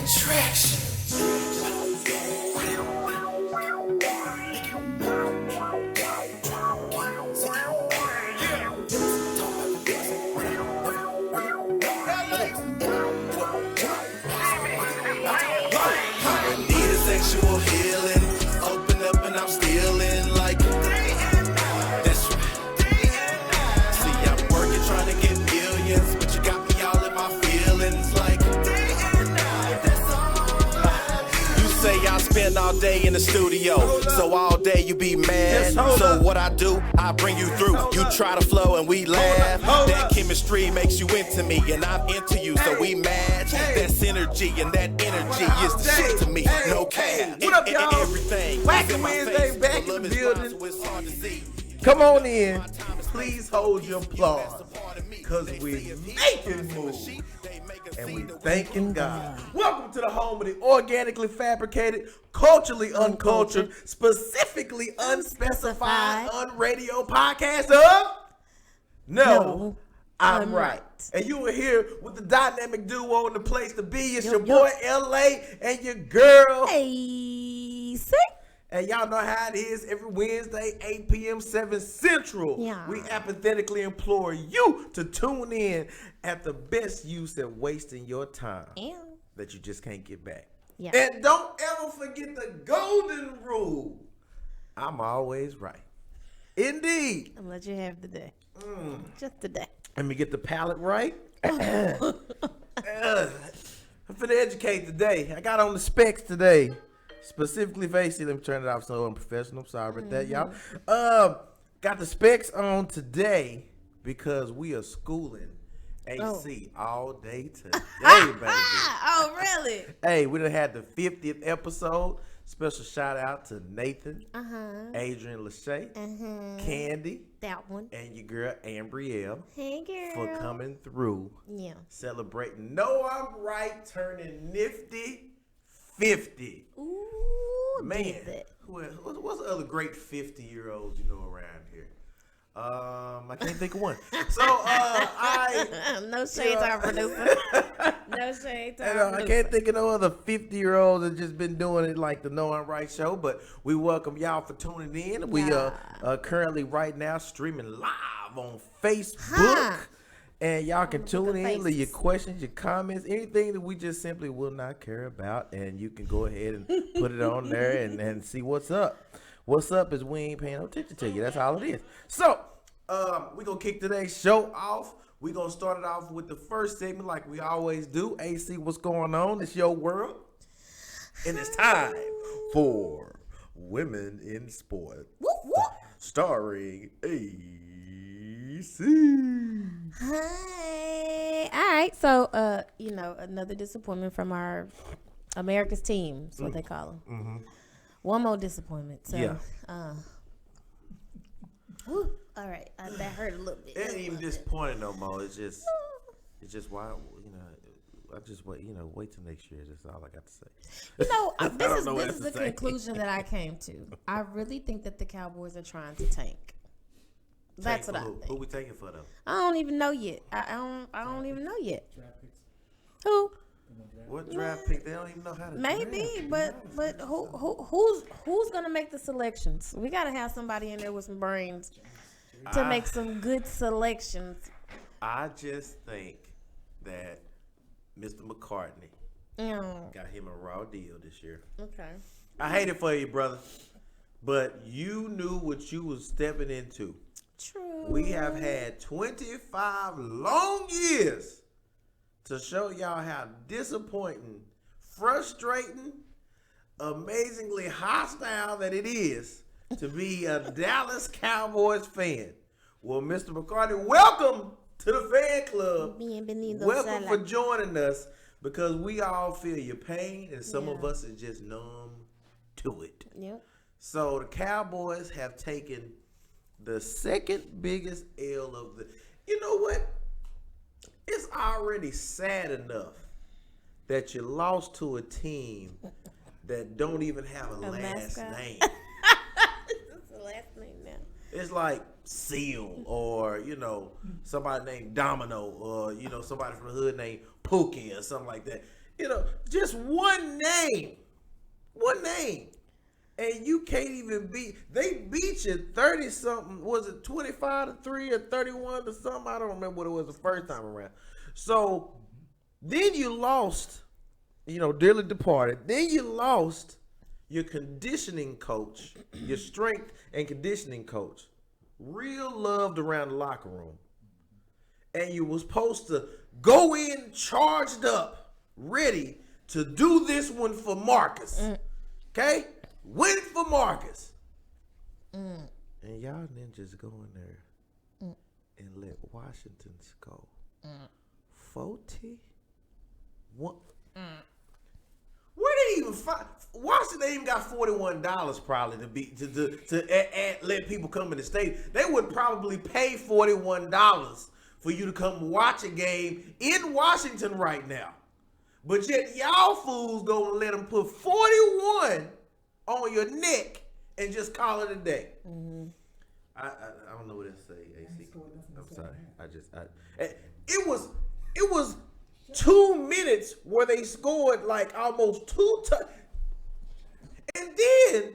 Traction. Need a sexual healing. Open up and I'm stealing like that's right. See, I'm working trying to get millions, but you got me all in my feelings like you say I spend all day in the studio, so all day you be mad. So what I do, I bring you through. You try to flow and we laugh. That chemistry makes you into me, and I'm into you, so we match. That synergy and that energy is the shit to me. No cap. What up, y'all? Everything. Wacky Wednesday back in the building. Come on in. Please hold your applause, because we're making moves. And we thanking God. Welcome to the home of the organically fabricated, culturally uncultured, specifically unspecified, unradio podcast of No, I'm Right. And you were here with the dynamic duo in the place to be. It's your boy LA and your girl. Hey, sick. And y'all know how it is every Wednesday, 8 p.m., 7 Central. Yeah. We apathetically implore you to tune in at the best use at wasting your time that you just can't get back. Yeah. And don't ever forget the golden rule. I'm always right. Indeed. I'm gonna let you have the day. Just the day. Let me get the palette right. I'm finna educate today. I got on the specs today. Specifically, Facey. Let me turn it off so unprofessional. Sorry about that, y'all. Got the specs on today because we are schooling AC all day today, baby. Oh, really? Hey, we done had the 50th episode. Special shout out to Nathan, Adrian Lachey, Candy, That one. and your girl Ambrielle Hey, girl. for coming through. Yeah. Celebrating No, I'm Right, turning nifty 50. Ooh, Man, did it. what's the other great 50-year-olds you know around here? I can't think of one. So, No shade to our producer. No shade to our I producer. can't think of no other 50-year-olds that just been doing it like the No I'm Right show, but we welcome y'all for tuning in. We are currently right now streaming live on Facebook. And y'all can tune in, leave your questions, your comments, anything that we just simply will not care about. And you can go ahead and put it on there and see what's up. What's up is we ain't paying no attention to you. That's all it is. So, we're going to kick today's show off. We're going to start it off with the first segment like we always do. AC, what's going on? It's your world. And it's time for Women in Sport. Whoop, whoop. Starring AC. Hi. All right. So, another disappointment from our America's team. That's what they call them. One more disappointment. So, whew, all right. That hurt a little bit. It ain't even disappointing no more. It's just why, I just wait, wait till next year. That's all I got to say. This is the conclusion that I came to. I really think that the Cowboys are trying to tank. That's what I think. Who we taking for though? I don't even know yet. I don't even know yet. Who? What draft pick? They don't even know how to Maybe, draft. but who's gonna make the selections? We gotta have somebody in there with some brains to make some good selections. I just think that Mr. McCartney got him a raw deal this year. Okay. I hate it for you, brother, but you knew what you was stepping into. True. We have had 25 long years to show y'all how disappointing, frustrating, amazingly hostile that it is to be a Dallas Cowboys fan. Well, Mr. McCartney, welcome to the fan club. Bienvenido. Welcome for joining us because we all feel your pain and some of us are just numb to it. Yep. So the Cowboys have taken the second biggest L of the. You know what? It's already sad enough that you lost to a team that don't even have a last name. It's the last name now. It's like Seal or, somebody named Domino or, somebody from the hood named Pookie or something like that. Just one name. One name. And you can't even beat. They beat you 30 something. Was it 25-3 or 31 to something? I don't remember what it was the first time around. So then you lost, dearly departed. Then you lost your conditioning coach, your strength and conditioning coach. Real loved around the locker room. And you was supposed to go in charged up, ready to do this one for Marcus. Okay? Win for Marcus. And y'all ninjas go in there and let Washington's go. 40? What? Where they even find? Washington even got $41 probably to let people come in the state. They would probably pay $41 for you to come watch a game in Washington right now. But yet y'all fools gonna let them put 41 on your neck and just call it a day. I don't know what it say, AC. I'm sorry. It was 2 minutes where they scored like almost 2 touchdowns. And then,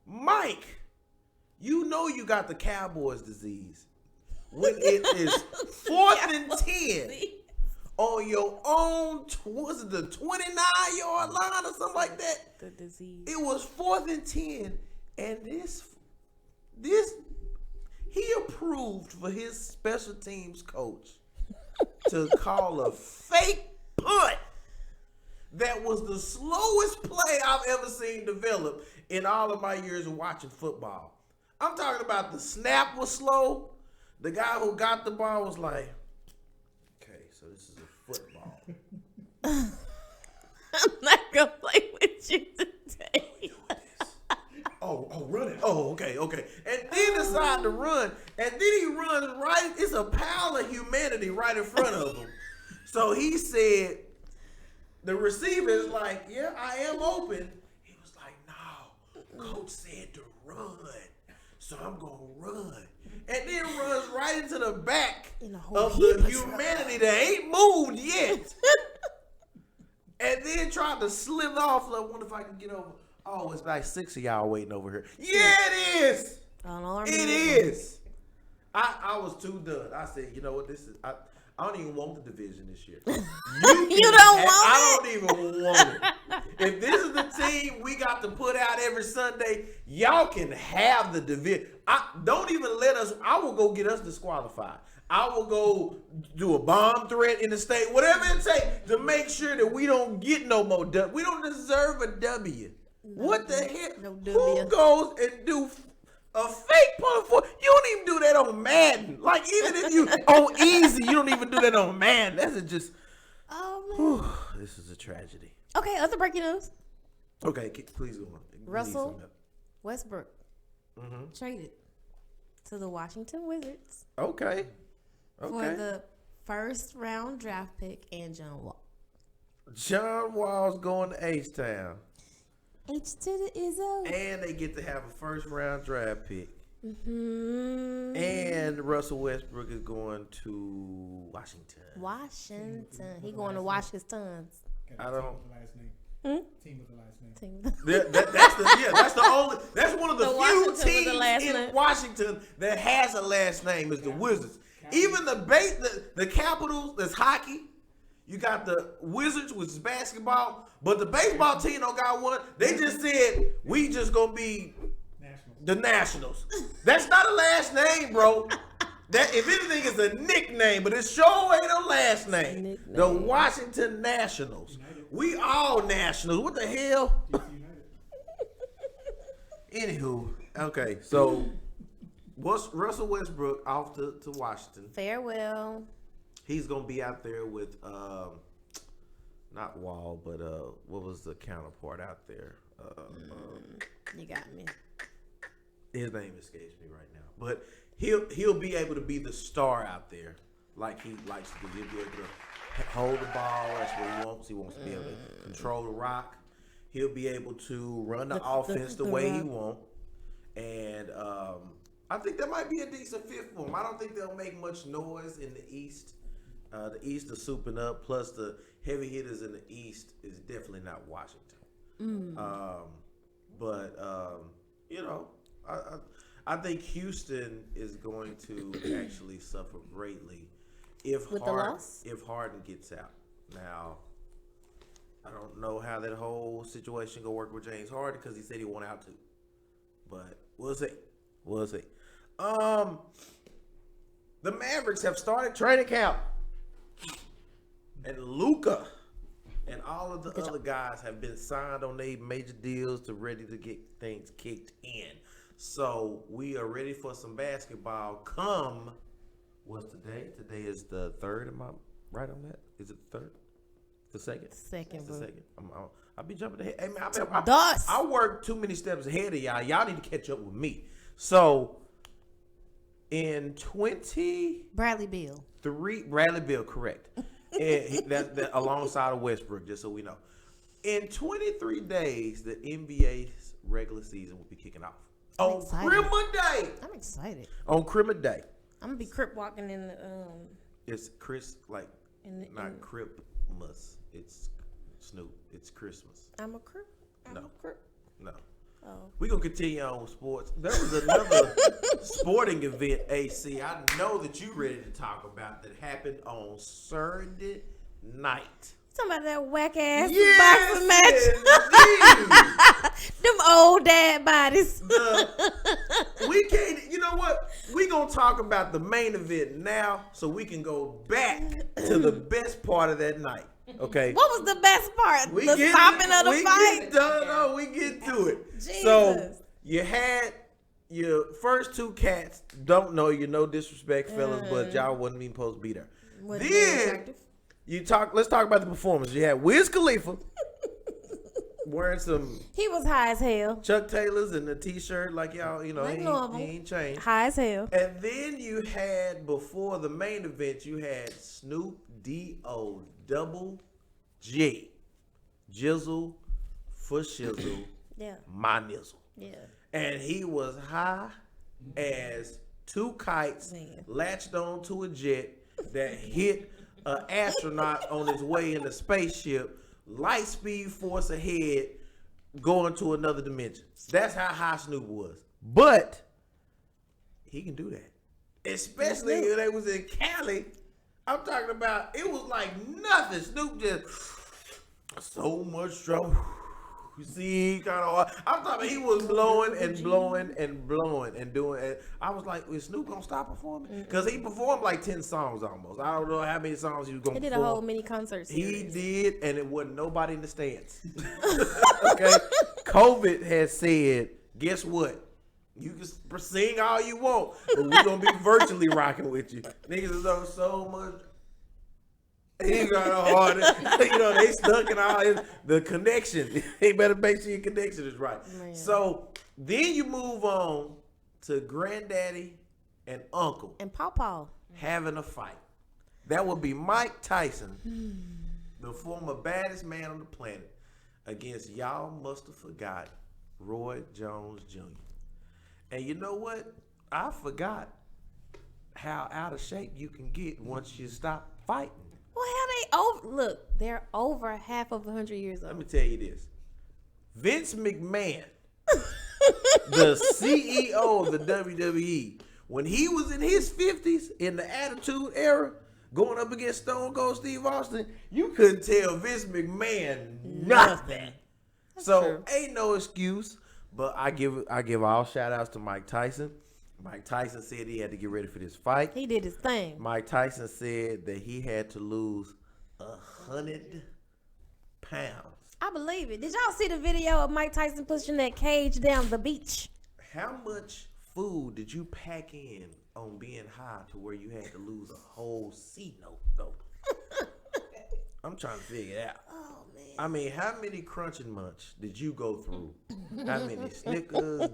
Mike, you got the Cowboys disease when it is 4th and 10 on your own, was it the 29-yard line or something like that? The disease. It was 4th and 10, and this he approved for his special teams coach to call a fake punt that was the slowest play I've ever seen develop in all of my years of watching football. I'm talking about the snap was slow. The guy who got the ball was like, okay, so this is a football. I'm not gonna play with you today. Oh, run it. Oh, okay. And then decide to run. And then he runs right. It's a pile of humanity right in front of him. So he said, the receiver is like, yeah, I am open. He was like, no, coach said to run. So I'm going to run. And then runs right into the back of the humanity that ain't moved yet. And then tried to slip off. I wonder if I can get over. Oh, it's like 6 of y'all waiting over here. Yeah, it is. It is. I was too done. I said, you know what? This is. I don't even want the division this year. You don't want I don't even want it. If this is the team we got to put out every Sunday, y'all can have the division. Don't even let us. I will go get us disqualified. I will go do a bomb threat in the state, whatever it takes to make sure that we don't get no more W. We don't deserve a W. What the heck? No Who goes and do a fake punt for? You don't even do that on Madden. Like, even if you on easy, you don't even do that on Madden. That's just. Oh man. This is a tragedy. Okay, other breaking news. Okay, please go on. Russell Westbrook traded to the Washington Wizards. Okay. For the first round draft pick and John Wall. John Wall's going to H-Town. H to the Izzo. And they get to have a first round draft pick. Mm-hmm. And Russell Westbrook is going to Washington. He going to wash his tons. I don't. Team with the last name. That's one of the few Washington teams in Washington that has a last name is the Wizards. Even the Capitals, that's hockey. You got the Wizards, which is basketball, but the baseball team don't got one. They just said we just gonna be the Nationals. That's not a last name, bro. That if anything is a nickname, but it sure ain't a last name. The Washington Nationals. We all Nationals. What the hell? Anywho, okay, so what's Russell Westbrook off to Washington? Farewell. He's gonna be out there with not Wall, but what was the counterpart out there? You got me. His name escapes me right now, but he'll be able to be the star out there, like he likes to do. He'll be able to hold the ball. That's what he wants. He wants to be able to control the rock. He'll be able to run the offense the way he wants, and I think that might be a decent fit for him. I don't think they'll make much noise in the East. The East is souping up. Plus, the heavy hitters in the East is definitely not Washington. But you know, I think Houston is going to actually suffer greatly if Harden gets out. Now, I don't know how that whole situation gonna work with James Harden because he said he wanted out too. But we'll see. We'll see. The Mavericks have started training camp, and Luka and all of the other guys have been signed on their major deals to ready to get things kicked in. So we are ready for some basketball. What's today? Today is the 3rd. Am I right on that? Is it the 3rd? The 2nd? Second. It's the 2nd. I'll be jumping ahead. Hey, man, I work too many steps ahead of y'all. Y'all need to catch up with me. So in Bradley Beal, correct. And that alongside of Westbrook, just so we know. In 23 days, the NBA's regular season will be kicking off. On Christmas Day. I'm excited. On Christmas Day. I'm gonna be crip walking in the It's not Christmas. It's Snoop. It's Christmas. I'm a crip. No. Oh. We're going to continue on with sports. There was another sporting event, AC, I know that you ready to talk about that happened on Saturday night. Talking about that whack ass Yes, boxing match. Them old dad bodies. We can't, you know what? We going to talk about the main event now so we can go back to the best part of that night. Okay. What was the best part? The stopping of the fight? We get to it. Jesus. So you had your first two cats. Don't know you, no disrespect, fellas, but y'all wasn't even supposed to be there. Then let's talk about the performance. You had Wiz Khalifa wearing some. He was high as hell. Chuck Taylors and a t-shirt like y'all, he ain't changed. High as hell. And then you had, before the main event, you had Snoop D-O Double G. Jizzle for shizzle. Yeah. My nizzle. Yeah. And he was high as two kites latched on to a jet that hit an astronaut on his way in a spaceship, light speed force ahead, going to another dimension. That's how high Snoop was. But he can do that. Especially when they was in Cali. I'm talking about, it was like nothing. Snoop just, so much trouble. You see, kind of. I'm talking, he was blowing and blowing and blowing and doing it. I was like, is Snoop gonna stop performing? Because he performed like 10 songs almost. I don't know how many songs he was gonna perform. He did a whole mini concert series. He did, and it wasn't nobody in the stands. Okay? COVID has said, guess what? You can sing all you want, but we're gonna be virtually rocking with you. Niggas is on so much. He got a hard, they stuck in all the connection. He better make sure your connection is right. Man. So then you move on to Granddaddy and Uncle and Pawpaw having a fight. That would be Mike Tyson, the former baddest man on the planet, against y'all must have forgot Roy Jones Jr. And you know what? I forgot how out of shape you can get once you stop fighting. Well, they're over half of 100 years old. Let me tell you this. Vince McMahon, the CEO of the WWE, when he was in his 50s in the Attitude Era, going up against Stone Cold Steve Austin, you couldn't tell Vince McMahon nothing. So true. Ain't no excuse. But I give all shout outs to Mike Tyson. Mike Tyson said he had to get ready for this fight. He did his thing. Mike Tyson said that he had to lose 100 pounds. I believe it. Did y'all see the video of Mike Tyson pushing that cage down the beach? How much food did you pack in on being high to where you had to lose a whole C note though? I'm trying to figure it out. Oh, man. I mean, how many Crunch and Munch did you go through? How many Snickers,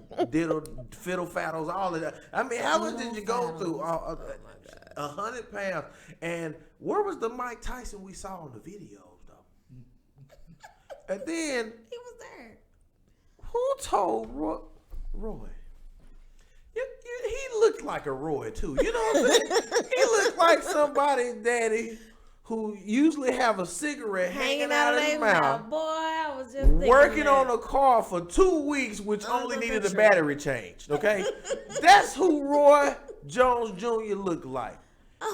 Fiddle Faddles, all of that? I mean, how much did you go through? 100 pounds. And where was the Mike Tyson we saw in the videos, though? And then... He was there. Who told Roy? He looked like a Roy, too. You know what I'm saying? He looked like somebody's daddy who usually have a cigarette hanging out of their his mouth, Boy, I was just thinking working that. on a car for 2 weeks, which only Under the needed a tree. battery changed. Okay, that's who Roy Jones Jr. looked like.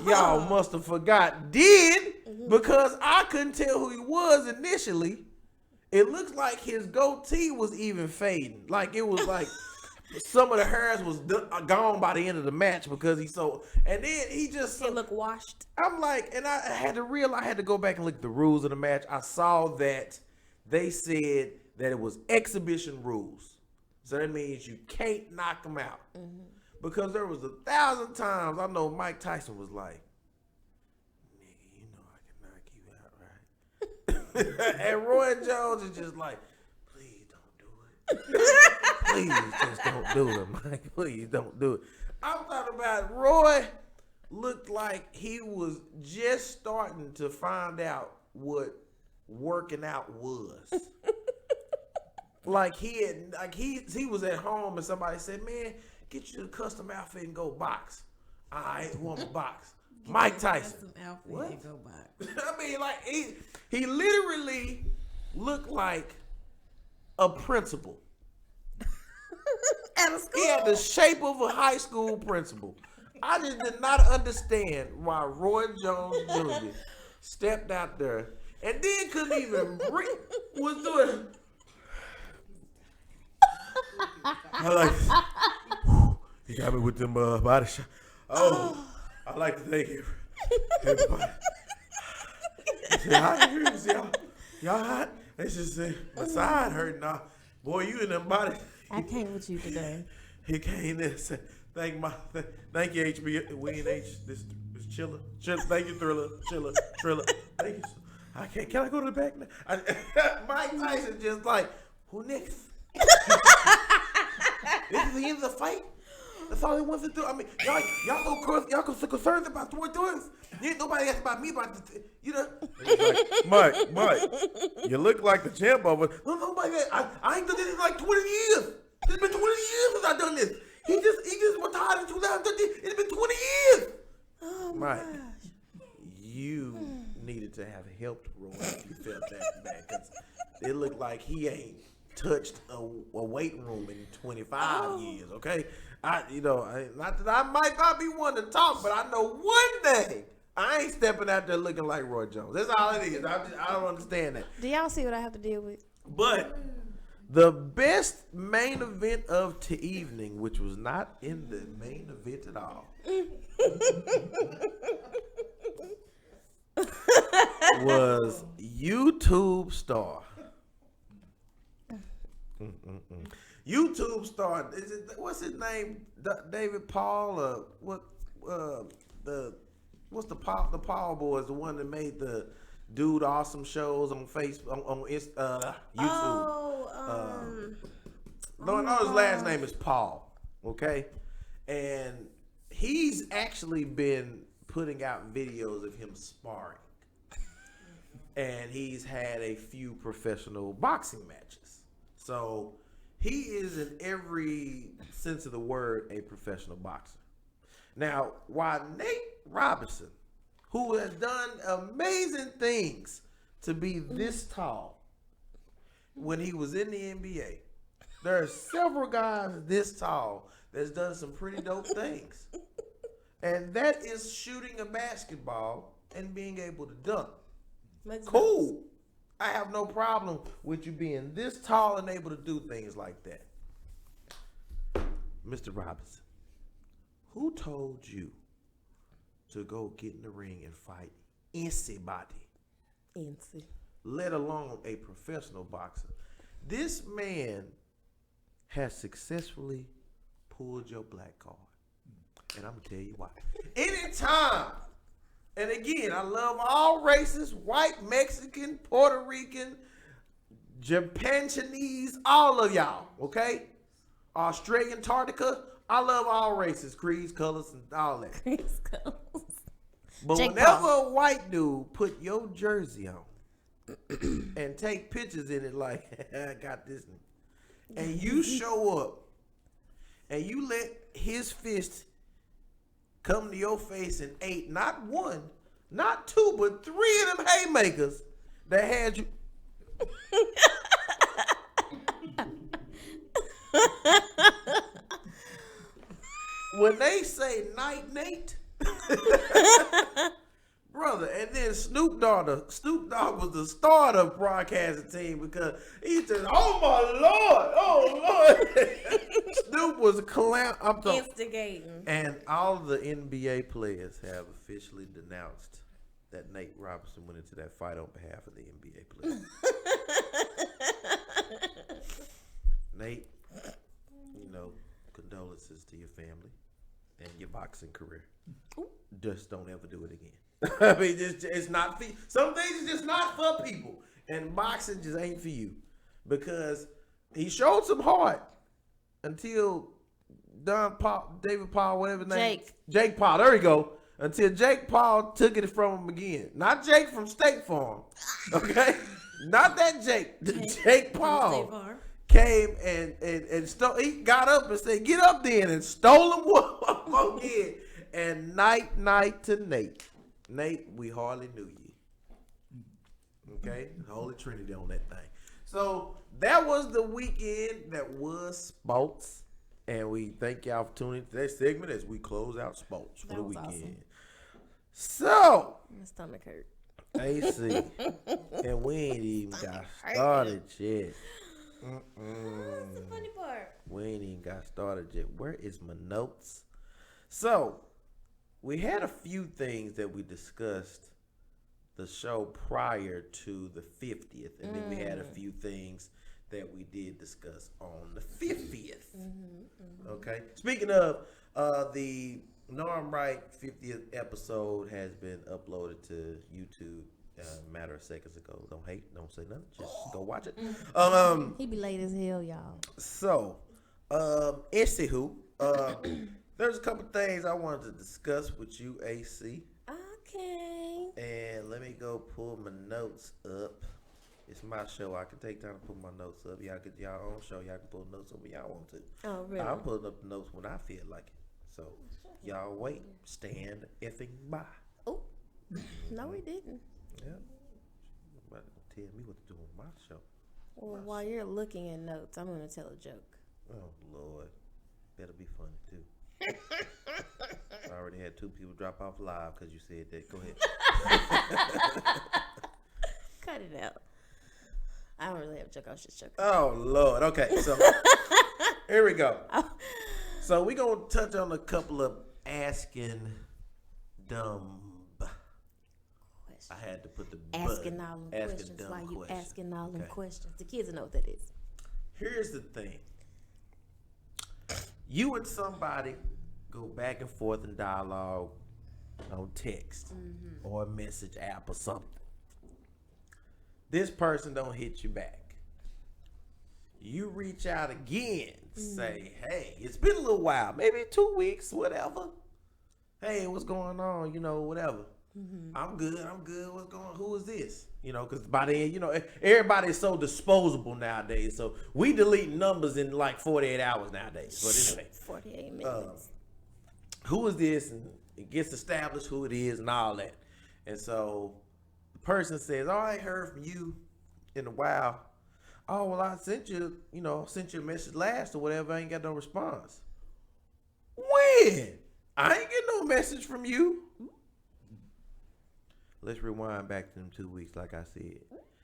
Y'all must have forgot. Because I couldn't tell who he was initially. It looks like his goatee was even fading. Like it was like some of the hairs was gone by the end of the match because he so. And then he just He look washed. I'm like, and I had to go back and look at the rules of the match. I saw that they said that it was exhibition rules. So that means you can't knock them out. Because there was 1,000 times I know Mike Tyson was like, nigga, you know I can knock you out, right? And Roy Jones is just like, please don't do it. Please just don't do it, Mike. Please don't do it. I'm talking about Roy looked like he was just starting to find out what working out was. He was at home and somebody said, man, get you a custom outfit and go box. All right, who want to box? Mike Tyson. What? I mean, like he literally looked like a principal. At a school. He had the shape of a high school principal. I just did not understand why Roy Jones Jr. stepped out there and then couldn't even breathe. Was doing. I like. You got me with them body shot. Oh, I'd like to thank you, everybody. Y'all hot? They just say my side hurt now. Boy, you in them body. I came with you today. He came in and said, thank you, HB. We ain't H. This is Chilla. Thank you, Trilla. Thank you. Can I go to the back now? Mike Tyson just like, who next? This is the end of the fight? That's all he wants to do. I mean, y'all so concerned about Roy Jones. Nobody asked about me about the, you know. Like, Mike, you look like the champ over. No, nobody. I ain't done this in like 20 years. It's been 20 years since I done this. He just retired in 2013. It's been 20 years. Oh Mike, you needed to have helped Roy if you felt that bad. Cause it looked like he ain't touched a weight room in 25 years. Okay. Not that I might not be one to talk, but I know one thing. I ain't stepping out there looking like Roy Jones. That's all it is. I don't understand that. Do y'all see what I have to deal with? But the best main event of the evening, which was not in the main event at all, was YouTube star. YouTube star. What's his name? David Paul. What's the Paul boys? The one that made the Dude Awesome shows on Facebook on YouTube. No, his last name is Paul. Okay, and he's actually been putting out videos of him sparring, and he's had a few professional boxing matches. So he is, in every sense of the word, a professional boxer. Now, while Nate Robinson, who has done amazing things to be this tall when he was in the NBA, there are several guys this tall that's done some pretty dope things. And that is shooting a basketball and being able to dunk. Cool. I have no problem with you being this tall and able to do things like that. Mr. Robinson, who told you to go get in the ring and fight anybody, let alone a professional boxer? This man has successfully pulled your black card. And I'm going to tell you why. Anytime, and again, I love all races, white, Mexican, Puerto Rican, Japan, Chinese, all of y'all, okay? Australian, Antarctica, I love all races, creeds, colors, and all that. But Jake whenever Paul. a white dude put your jersey on and take pictures in it like, I got this, and you show up and you let his fist come to your face and ate not one, not 2, but 3 of them haymakers that had you. When they say Night Nate, brother, and then Snoop Dogg was the star of the broadcasting team because he said, "Oh my Lord, oh Lord." Snoop was a clown. I'm talking, Instigating. and all the NBA players have officially denounced that Nate Robinson went into that fight on behalf of the NBA players. Nate, condolences to your family and your boxing career. Just don't ever do it again. I mean, it's not for some things. It's just not for people, and boxing just ain't for you because he showed some heart until David Paul, whatever his name, Jake Paul. There we go. Until Jake Paul took it from him again. Not Jake from State Farm, okay? Not that Jake. Jake Paul came and he got up and said, "Get up then," and stole him one again. And night to Nate. Nate, we hardly knew you. Okay? Holy Trinity on that thing. So that was the weekend that was sports. And we thank y'all for tuning into that segment as we close out sports for the weekend. Awesome. So, my stomach hurt. AC, and we ain't even got started yet. That's the funny part. We ain't even got started yet. Where is my notes? So, we had a few things that we discussed the show prior to the 50th, and then we had a few things that we did discuss on the 50th. Okay. Speaking of, the Norm Wright 50th episode has been uploaded to YouTube a matter of seconds ago. Don't hate, don't say nothing. Just go watch it. He be late as hell, y'all. So, anywho, there's a couple things I wanted to discuss with you, AC. Okay. And let me go pull my notes up. It's my show. I can take time to pull my notes up. Y'all get y'all own show. Y'all can pull notes up when y'all want to. Oh, really? I'm pulling up the notes when I feel like it. So, y'all wait. Stand effing by. Oh, no, we didn't. Yeah. About to tell me what to do on my show. Well, while you're looking at notes, I'm going to tell a joke. Oh, Lord. Better be funny, too. I already had 2 people drop off live because you said that. Go ahead. Cut it out. I don't really have a joke. I was just joking. Oh, Lord. Okay, so here we go. So we're going to touch on a couple of asking dumb. I had to put the asking all them questions. Why you asking all them questions? The kids know what that is. Here's the thing. You and somebody go back and forth in dialogue on text or a message app or something. This person don't hit you back. You reach out again, say, "Hey, it's been a little while, maybe 2 weeks, whatever. Hey, what's going on? Whatever. I'm good. What's going on? Who is this? Because by then, everybody's so disposable nowadays. So we delete numbers in like 48 hours nowadays. But anyway, 48 minutes. Who is this? And it gets established who it is and all that. And so the person says, "Oh, I ain't heard from you in a while. Oh, well, I sent you a message last or whatever. I ain't got no response." When? I ain't get no message from you. Let's rewind back to them 2 weeks, like I said.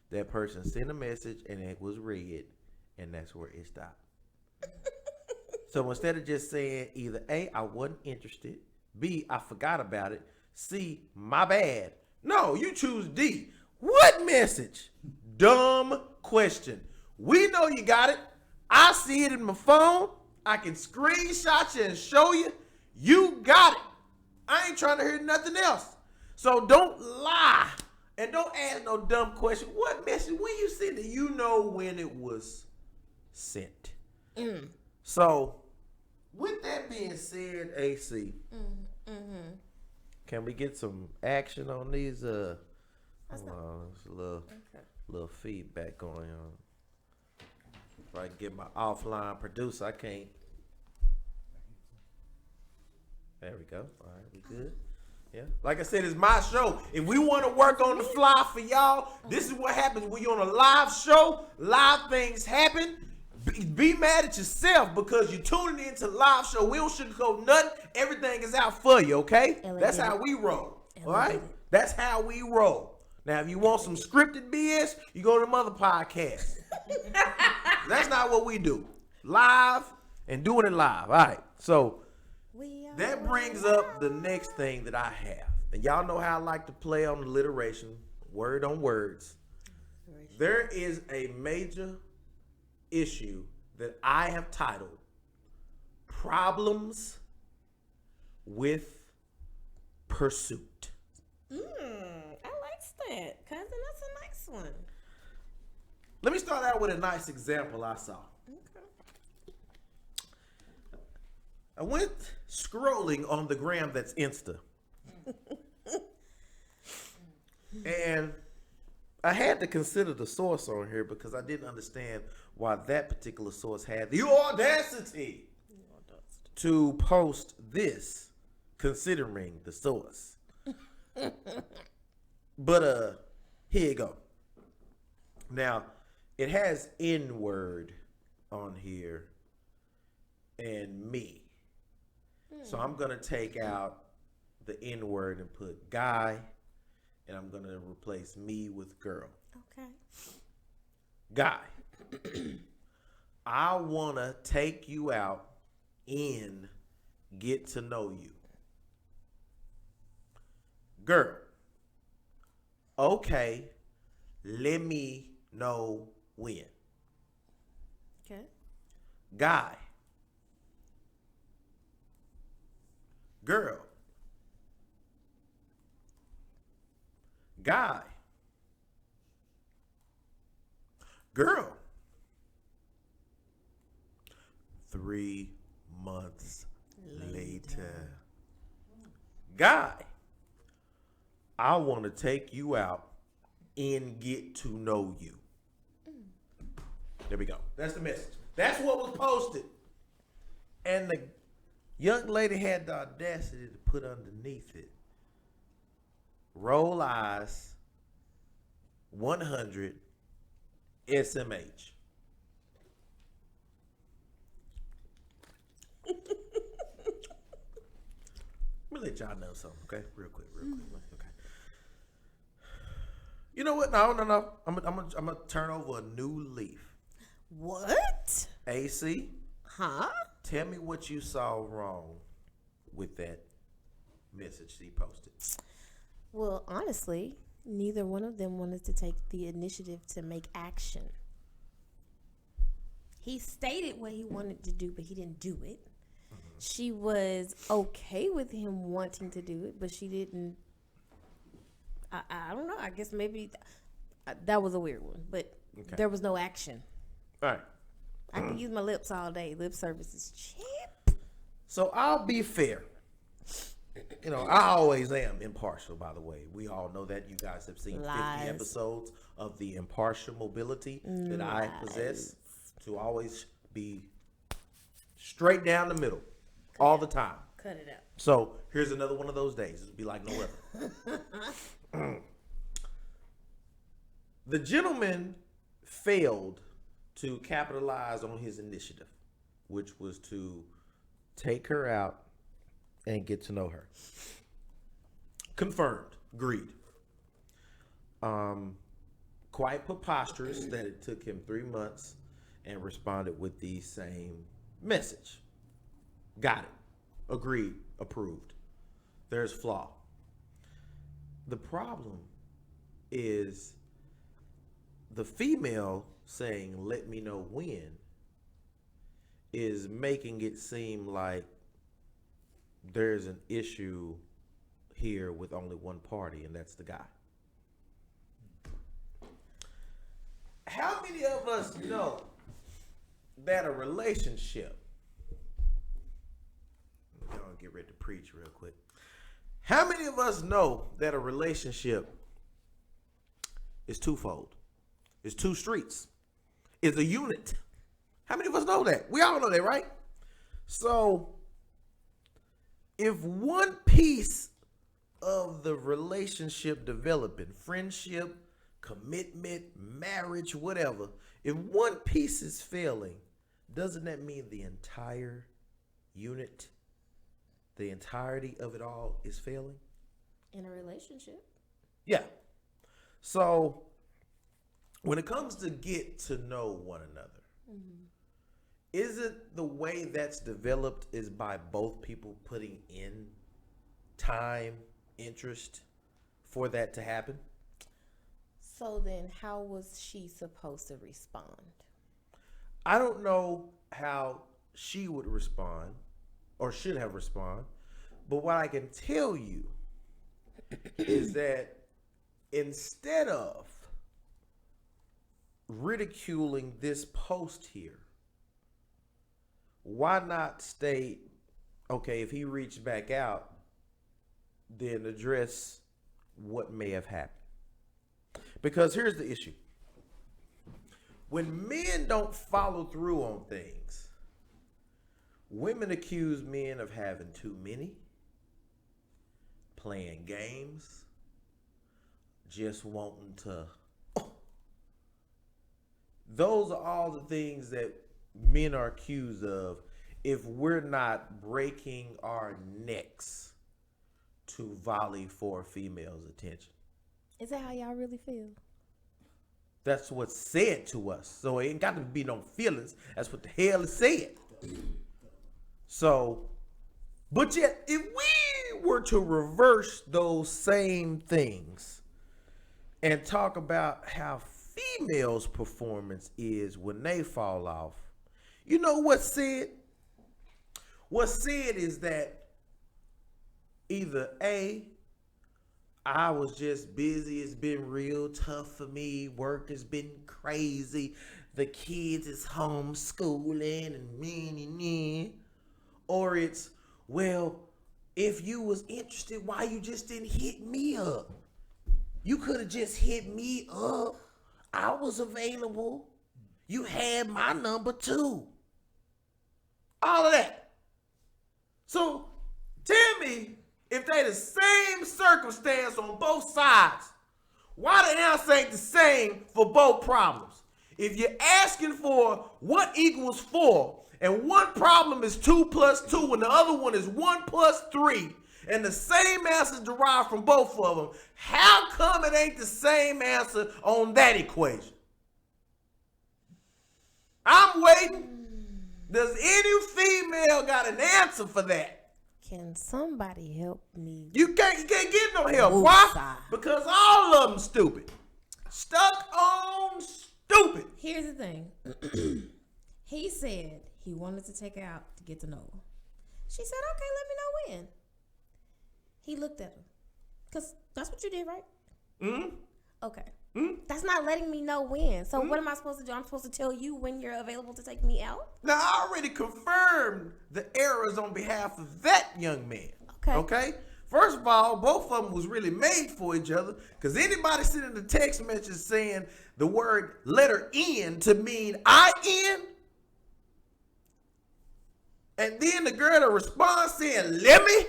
That person sent a message and it was read, and that's where it stopped. So instead of just saying either A, I wasn't interested, B, I forgot about it, C, my bad. No, you choose D. What message? Dumb question. We know you got it. I see it in my phone. I can screenshot you and show you. You got it. I ain't trying to hear nothing else. So don't lie and don't ask no dumb question. What message? When you send it, you know when it was sent. So with that being said, AC, can we get some action on these? There's a little feedback going on. If I can get my offline producer, I can't. There we go. All right, we good. Yeah. Like I said, it's my show. If we want to work on the fly for y'all, this is what happens when you're on a live show. Live things happen. Be mad at yourself because you're tuning into the live show. We don't sugarcoat nothing. Everything is out for you, okay? That's how we roll. All right? That's how we roll. Now, if you want some scripted BS, you go to the other podcast. That's not what we do. Live and doing it live. All right. So that brings up the next thing that I have. And y'all know how I like to play on alliteration, word on words. There is a major issue that I have titled Problems with Pursuit. I like that. Cousin, that's a nice one. Let me start out with a nice example I saw. I went scrolling on the gram that's Insta. And I had to consider the source on here because I didn't understand why that particular source had the audacity to post this considering the source. But here you go. Now, it has N-word on here and me. So I'm going to take out the N-word and put guy, and I'm going to replace me with girl. Okay. Guy, I want to take you out and get to know you. Girl, okay, let me know when. Okay. Guy, girl, guy, girl. 3 months later. Guy, I want to take you out and get to know you. There we go. That's the message. That's what was posted. And the young lady had the audacity to put underneath it, roll eyes, 100 SMH. Let me let y'all know something, okay? Real quick. Okay. You know what? No. I'm gonna turn over a new leaf. What? AC, Huh? tell me what you saw wrong with that message he posted. Well, honestly, neither one of them wanted to take the initiative to make action. He stated what he wanted to do, but he didn't do it. She was okay with him wanting to do it, but she didn't. I don't know. I guess maybe that was a weird one, but there was no action. All right. I can use my lips all day. Lip service is cheap. So I'll be fair. You know, I always am impartial, by the way. We all know that. You guys have seen 50 Lies. episodes of the impartial mobility that I possess to always be straight down the middle all the time. Cut it out. So here's another one of those days. It'll be like no other. The gentleman failed to capitalize on his initiative, which was to take her out and get to know her. Confirmed. Agreed. Quite preposterous that it took him 3 months and responded with the same message. Got it. Agreed. Approved. There's flaw. The problem is the female saying, let me know when, is making it seem like there's an issue here with only one party, and that's the guy. How many of us know that a relationship, I'm gonna get ready to preach real quick. How many of us know that a relationship is twofold? It's two streets. It's a unit. How many of us know that? We all know that, right? So if one piece of the relationship developing, friendship, commitment, marriage, whatever, if one piece is failing, doesn't that mean the entire unit, the entirety of it all is failing? In a relationship. Yeah. So when it comes to get to know one another, isn't the way that's developed is by both people putting in time, interest for that to happen? So then how was she supposed to respond? I don't know how she would respond or should have responded, but what I can tell you is that instead of ridiculing this post here, why not state, okay, if he reached back out, then address what may have happened? Because here's the issue. When men don't follow through on things, women accuse men of having too many, playing games, just wanting to. Those are all the things that men are accused of if we're not breaking our necks to volley for a female's attention. Is that how y'all really feel? That's what's said to us. So it ain't got to be no feelings. That's what the hell is said. So, but yet, if we were to reverse those same things and talk about how females' performance is when they fall off, you know what's said? What's said is that either A, I was just busy, it's been real tough for me, work has been crazy, the kids is homeschooling and me. Or it's, well, if you was interested, why you just didn't hit me up? You could have just hit me up. I was available. You had my number too. All of that. So tell me, if they the same circumstance on both sides, why the answer ain't the same for both problems? If you're asking for what equals 4, and one problem is 2 plus 2, and the other one is 1 plus 3, and the same answer is derived from both of them, how come it ain't the same answer on that equation? I'm waiting. Does any female got an answer for that? Can somebody help me? You can't get no help. Woosah. Why? Because all of them stupid. Stuck on stupid. Here's the thing. He said he wanted to take her out to get to know her. She said, okay, let me know when. He looked at her. Because that's what you did, right? Mm-hmm. Okay. Mm-hmm. That's not letting me know when. So what am I supposed to do? I'm supposed to tell you when you're available to take me out? Now, I already confirmed the errors on behalf of that young man. Okay? First of all, both of them was really made for each other, because anybody sending the text message saying the word letter N to mean I-N, and then the girl to respond saying, let me,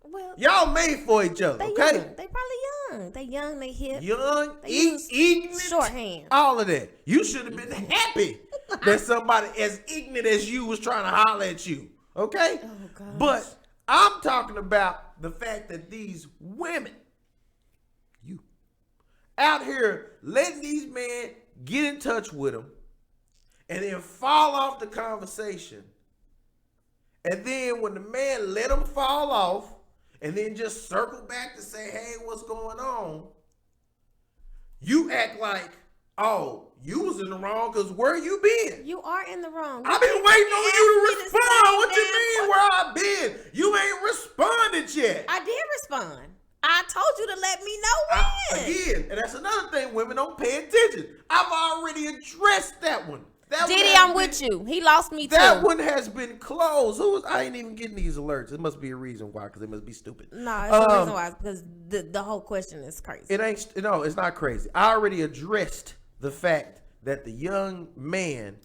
well, y'all made for each other, they okay? Young. They probably young. They young, they hip. Young, They use ignorant, shorthand. all of that. You should have been happy that somebody as ignorant as you was trying to holler at you, okay? Oh, gosh. But I'm talking about the fact that these women, you, out here letting these men get in touch with them and then fall off the conversation. And then when the man let them fall off and then just circle back to say, hey, what's going on? You act like, oh, you was in the wrong because where you been? You are in the wrong. I've been waiting on you to asked me the respond. same What you damn mean where I've been? You ain't responded yet. I did respond. I told you to let me know when. Again, and that's another thing women don't pay attention. I've already addressed that one. Diddy, I'm with you. He lost me too. That one has been closed. I ain't even getting these alerts. It must be a reason why, because it must be stupid. No, it's the reason why. It's because the whole question is crazy. It ain't. No, it's not crazy. I already addressed the fact that the young man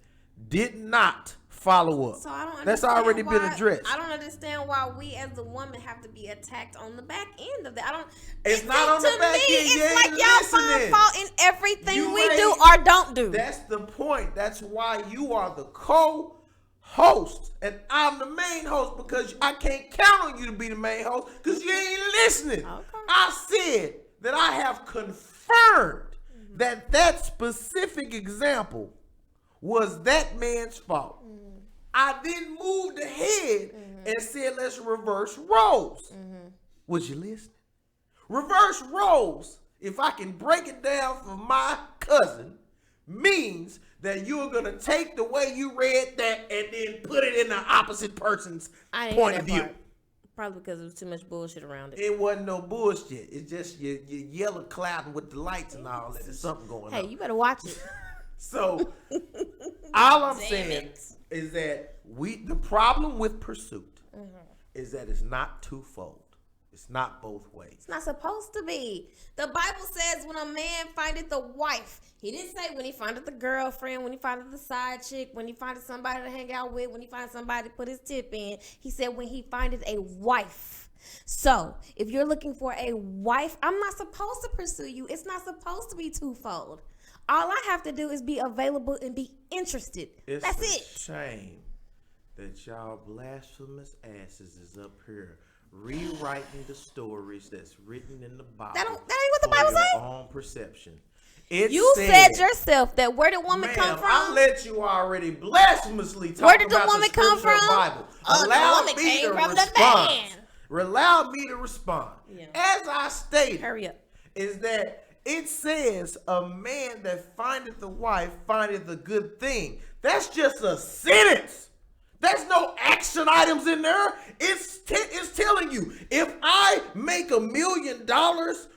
did not follow up. So I don't That's understand already been why- addressed. I don't understand why we as the woman have to be attacked on the back end of that. I don't. It's not on the to back me, end. You it's ain't like y'all listening. find fault in everything You we do ain't- or don't do. That's the point. That's why you are the co-host and I'm the main host, because I can't count on you to be the main host because you ain't listening. Okay. I said that I have confirmed that specific example was that man's fault. I then moved ahead and said, let's reverse roles. Was you listening? Reverse roles, if I can break it down for my cousin, means that you're going to take the way you read that and then put it in the opposite person's I didn't point hear of that view. part. Probably because there was too much bullshit around it. It wasn't no bullshit. It's just your yellow clouding with the lights and all that. There's something going Hey, on. you better watch it. So all I'm Damn saying it. is that the problem with pursuit is that it's not twofold. It's not both ways. It's not supposed to be. The Bible says when a man findeth a wife, he didn't say when he findeth the girlfriend, when he findeth the side chick, when he findeth somebody to hang out with, when he finds somebody to put his tip in. He said when he findeth a wife. So if you're looking for a wife, I'm not supposed to pursue you. It's not supposed to be twofold. All I have to do is be available and be interested. It's That's a it. shame that y'all blasphemous asses is up here rewriting the stories that's written in the Bible. That ain't what the for Bible your say. own perception. It You said yourself that where did woman come Ma'am, from? I let you already blasphemously talk Where did the about woman the come scripture from? Bible. The Allow woman me came to from the respond. man. Allow me to respond. Yeah. As I stated, Hurry up. is that it says a man that findeth a wife findeth a good thing. That's just a sentence. There's no action items in there. It's telling you, if I make $1 million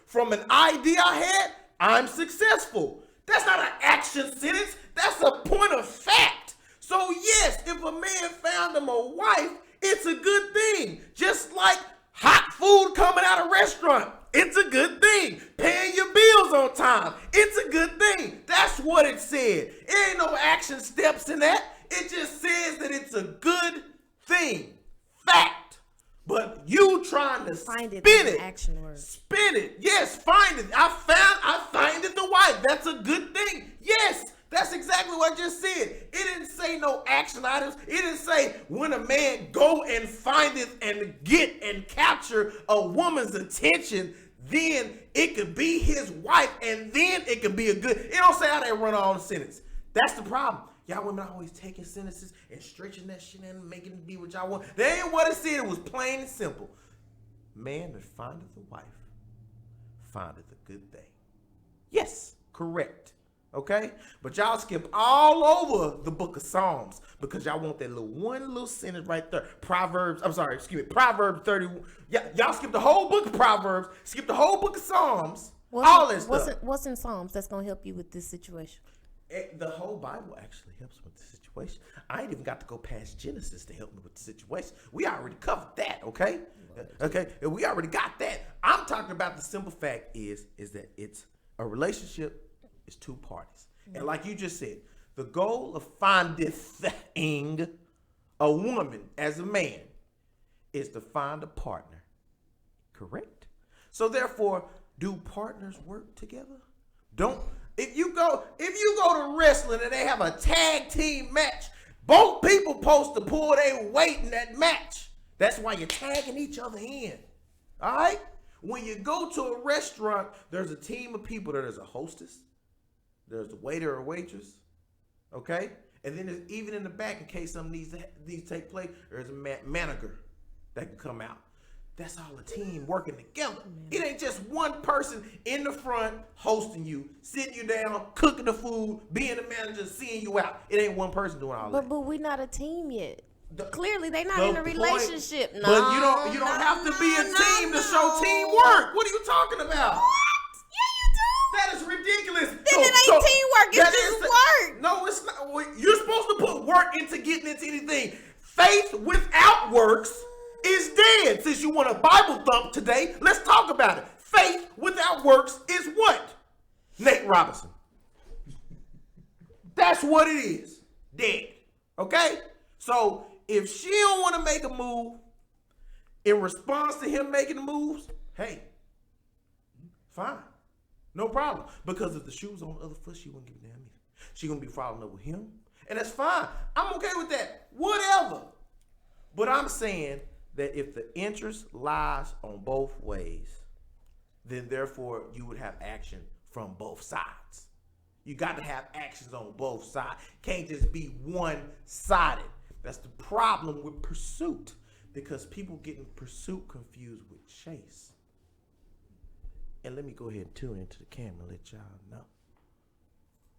from an idea I had, I'm successful. That's not an action sentence. That's a point of fact. So yes, if a man found him a wife, it's a good thing. Just like hot food coming out of a restaurant. It's a good thing. Paying your bills on time. It's a good thing. That's what it said. It ain't no action steps in that. It just says that it's a good thing. Fact. But you trying to Find it spin in it. action words. Spin it. Yes, find it. I find it the wife. That's a good thing. Yes. That's exactly what I just said. It didn't say no action items. It didn't say when a man go and find it and get and capture a woman's attention, then it could be his wife, and then it could be a good. It don't say how they run all the sentence. That's the problem. Y'all women always taking sentences and stretching that shit and making it be what y'all want. That ain't what it said. It was plain and simple. Man that findeth a wife findeth a good thing. Yes, correct. Okay? But y'all skip all over the book of Psalms because y'all want that one little sentence right there. Proverbs 30. Y'all skip the whole book of Proverbs, skip the whole book of Psalms, all that stuff. What's in Psalms that's going to help you with this situation? The whole Bible actually helps with the situation. I ain't even got to go past Genesis to help me with the situation. We already covered that, okay? Okay, we already got that. I'm talking about the simple fact is that it's a relationship is two parties. And like you just said, the goal of finding a woman as a man is to find a partner. Correct? So therefore, do partners work together? If you go to wrestling and they have a tag team match, both people supposed to pull their weight in that match. That's why you're tagging each other in. All right? When you go to a restaurant, there's a team of people. There's a hostess. There's a waiter or waitress. Okay? And then there's, even in the back, in case something needs to take place, there's a manager that can come out. That's all a team working together. It ain't just one person in the front hosting you, sitting you down, cooking the food, being the manager, seeing you out. It ain't one person doing all that. But we're not a team yet. Clearly, they're not The in a point- relationship. No, But you don't have to be a team to show teamwork. What are you talking about? What? Yeah, you do. That is ridiculous. Then it ain't teamwork, it's that just is work. No, it's not. You're supposed to put work into getting into anything. Faith without works is dead. Since you want a Bible thump today, let's talk about it. Faith without works is what? Nate Robinson. That's what it is. Dead. Okay? So if she don't want to make a move in response to him making the moves, hey, fine. No problem. Because if the shoe was on the other foot, she wouldn't give a damn either. She gonna be following up with him. And that's fine. I'm okay with that. Whatever. But I'm saying that if the interest lies on both ways, then therefore you would have action from both sides. You got to have actions on both sides. Can't just be one-sided. That's the problem with pursuit, because people getting pursuit confused with chase. And let me go ahead and tune into the camera and let y'all know.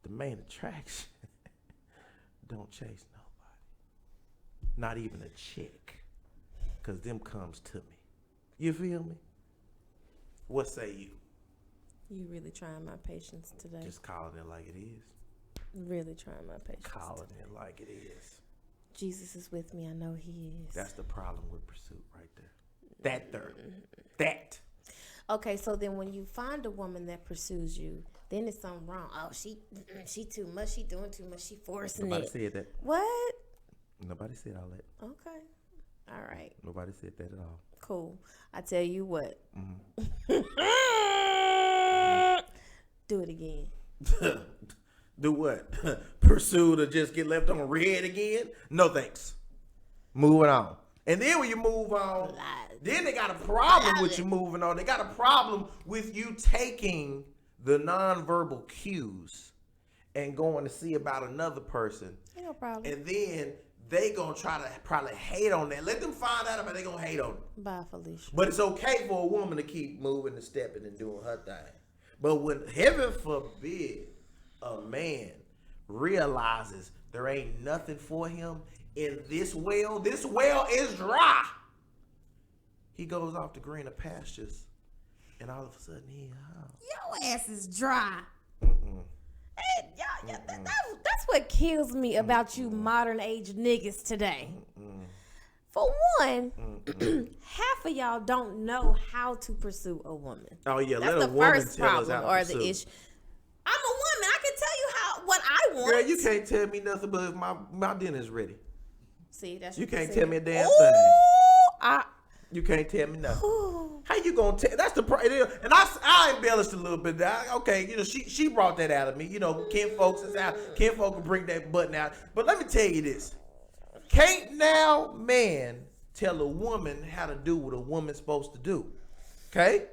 The main attraction don't chase nobody. Not even a chick. Because them comes to me. You feel me? What say you? You really trying my patience today. Just calling it like it is. Really trying my patience. Calling it like it is. Jesus is with me. I know he is. That's the problem with pursuit right there. That. Okay, so then when you find a woman that pursues you, then it's something wrong. Oh, she too much. She doing too much. She forcing Nobody it. said that. What? Nobody said all that. Okay. All right. Nobody said that at all. Cool. I tell you what. Do it again. Do what? Pursue to just get left on red again? No thanks. Moving on. And then when you move on, then they got a problem with you moving on. They got a problem with you taking the nonverbal cues and going to see about another person. Ain't no problem. And then they gonna try to probably hate on that. Let them find out about it. They gonna hate on it. Bye, Felicia. But it's okay for a woman to keep moving and stepping and doing her thing. But when, heaven forbid, a man realizes there ain't nothing for him in this well is dry, he goes off to greener pastures, and all of a sudden Your ass is dry. Hey, that's what kills me about you modern age niggas today. For one, half of y'all don't know how to pursue a woman. Oh yeah, That's let a the woman first tell us problem how to or pursue. the issue. I'm a woman. I can tell you what I want. Girl, you can't tell me nothing but if my dinner's ready. See, that's You what can't said. tell me a damn Ooh, thing. You can't tell me nothing. Ooh. How you gonna tell? That's the problem. And I embellished a little bit. Okay, you know, she brought that out of me. You know, Ken Folks is out. Ken Folks can bring that button out. But let me tell you this: can't now man tell a woman how to do what a woman's supposed to do. Okay,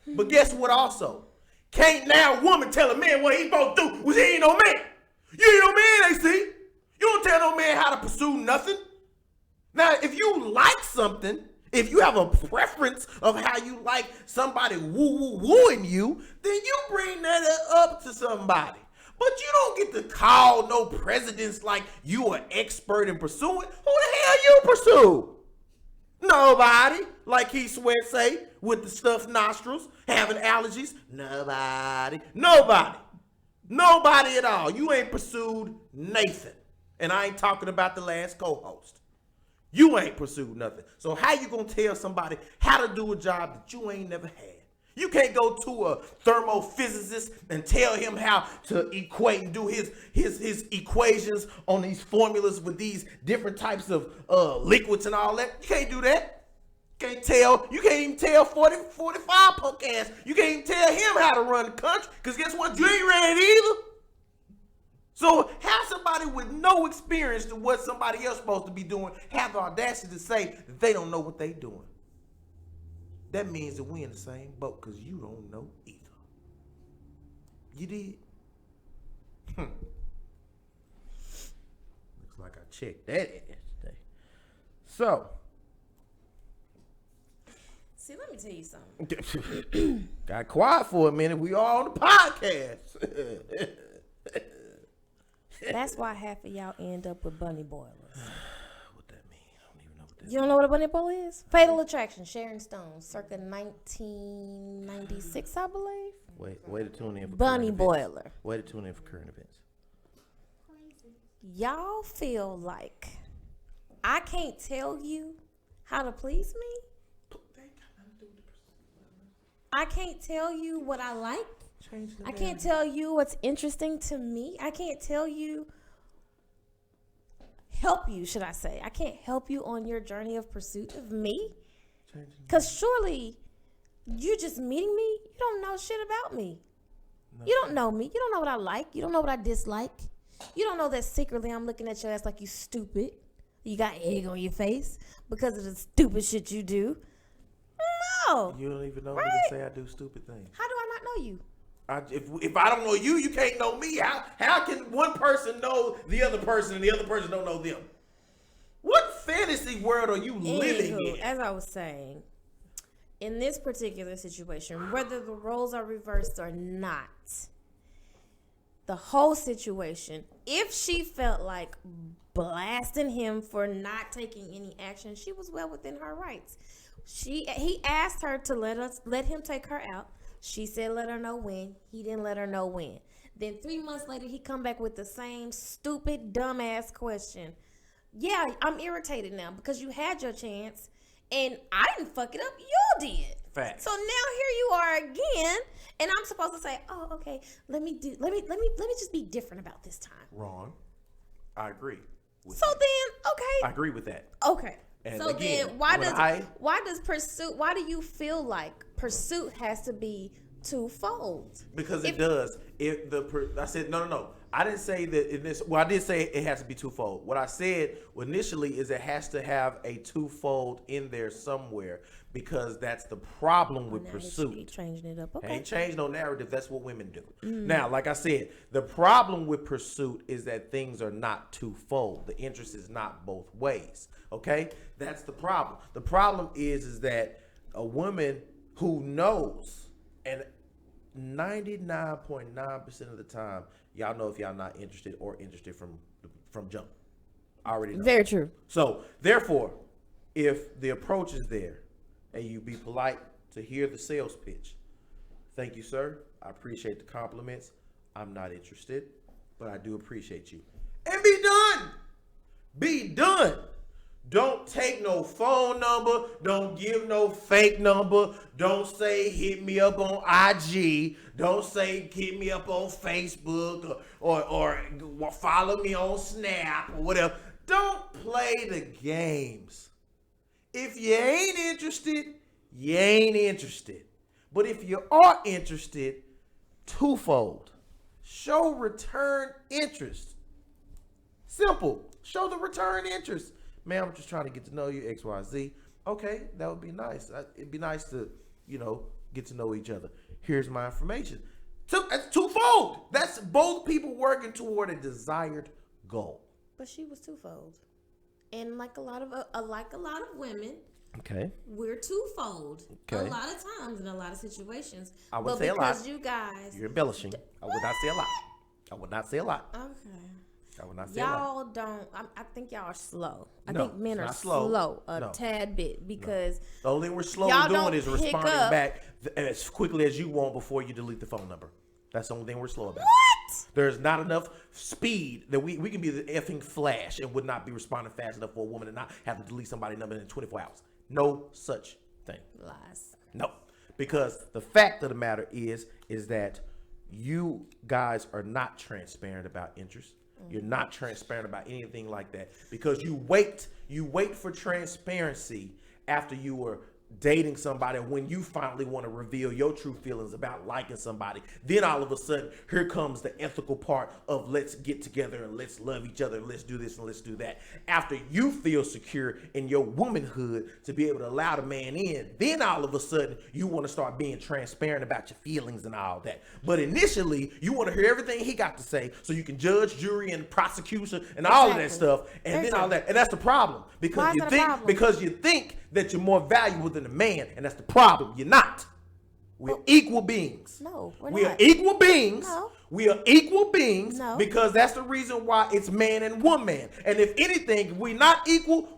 but guess what? Also, can't now woman tell a man what he's supposed to do? Well, he ain't no man. You ain't no man. They see. You don't tell no man how to pursue nothing. Now, if you like something, if you have a preference of how you like somebody wooing you, then you bring that up to somebody. But you don't get to call no presidents like you an expert in pursuing. Who the hell you pursue? Nobody. Like Keith Sweat say, with the stuffed nostrils, having allergies. Nobody. Nobody at all. You ain't pursued Nathan. And I ain't talking about the last co-host. You ain't pursued nothing. So how you gonna tell somebody how to do a job that you ain't never had? You can't go to a thermophysicist and tell him how to equate and do his equations on these formulas with these different types of liquids and all that. You can't do that. You can't even tell 45 punk ass. You can't even tell him how to run the country. Because guess what? You ain't ran it either. So have somebody with no experience to what somebody else supposed to be doing have the audacity to say that they don't know what they doing. That means that we in the same boat because you don't know either. You did? Looks like I checked that in yesterday. So. See, let me tell you something. Got quiet for a minute. We all on the podcast. That's why half of y'all end up with bunny boilers. What that mean? I don't even know what that You don't know what a bunny boiler is? Fatal Attraction, Sharon Stone, circa 1996, I believe. Way to tune in for Bunny current boiler. events. Way to tune in for current events. Y'all feel like I can't tell you how to please me? I can't tell you what I like. I can't tell you what's interesting to me. I can't tell you. help you, should I say. I can't help you on your journey of pursuit of me. Because surely you're just meeting me. You don't know shit about me. No. You don't know me. You don't know what I like. You don't know what I dislike. You don't know that secretly I'm looking at your ass like you stupid. You got egg on your face because of the stupid shit you do. No. You don't even know right? me to say I do stupid things. How do I not know you? If I don't know you, you can't know me. How can one person know the other person and the other person don't know them? What fantasy world are you living in? As I was saying, in this particular situation, whether the roles are reversed or not, the whole situation, if she felt like blasting him for not taking any action, she was well within her rights. He asked her to let him take her out. She said let her know when. He didn't let her know when. Then 3 months later, he come back with the same stupid, dumbass question. Yeah, I'm irritated now because you had your chance and I didn't fuck it up. You did. Facts. So now here you are again, and I'm supposed to say, "Oh, okay. Let me just be different about this time." Wrong. I agree. So then, okay. I agree with that. Okay. And so again, then why does pursuit, why do you feel like pursuit has to be twofold? Because it does. I said no. I didn't say that in this. Well, I did say it has to be twofold. What I said initially is it has to have a twofold in there somewhere because that's the problem with pursuit. Changing it up. Okay. Ain't changed no narrative. That's what women do. Now, like I said, the problem with pursuit is that things are not twofold. The interest is not both ways. Okay, that's the problem. The problem is that a woman who knows, and 99.9% of the time, y'all know if y'all not interested or interested from jump. I already know. Very true. So therefore, if the approach is there and you be polite to hear the sales pitch, thank you, sir. I appreciate the compliments. I'm not interested, but I do appreciate you. And be done. Be done. Don't take no phone number. Don't give no fake number. Don't say hit me up on IG. Don't say hit me up on Facebook or follow me on Snap or whatever. Don't play the games. If you ain't interested, you ain't interested. But if you are interested, twofold. Show return interest. Simple. Show the return interest. Man, I'm just trying to get to know you, XYZ. Okay, that would be nice. It'd be nice to, get to know each other. Here's my information. That's twofold. That's both people working toward a desired goal. But she was twofold. And like a lot of women, okay, we're twofold. Okay. A lot of times in a lot of situations. I would say a lot. Because you guys, you're embellishing. I would not say a lot. I would not say a lot. Okay. I would not say a lot. Y'all don't. I think y'all are slow. I No, think men it's are not slow. a No. tad bit because The only thing we're slow y'all in doing don't is pick responding up. back as quickly as you want before you delete the phone number. That's the only thing we're slow about. What? There's not enough speed that we can be the effing Flash and would not be responding fast enough for a woman to not have to delete somebody's number in 24 hours. No such thing. Lies. No. Because the fact of the matter is that you guys are not transparent about interest. You're not transparent about anything like that because you wait for transparency after you were dating somebody. When you finally want to reveal your true feelings about liking somebody, then all of a sudden here comes the ethical part of let's get together and let's love each other and let's do this and let's do that. After you feel secure in your womanhood to be able to allow the man in, then all of a sudden you want to start being transparent about your feelings and all that. But initially you want to hear everything he got to say so you can judge, jury, and prosecution and all of that stuff, and then all that. And that's the problem because you think that you're more valuable than a man, and that's the problem. You're not. We're equal beings. No, we not. are equal beings. No. We are equal beings No. because that's the reason why it's man and woman. And if anything, we're not equal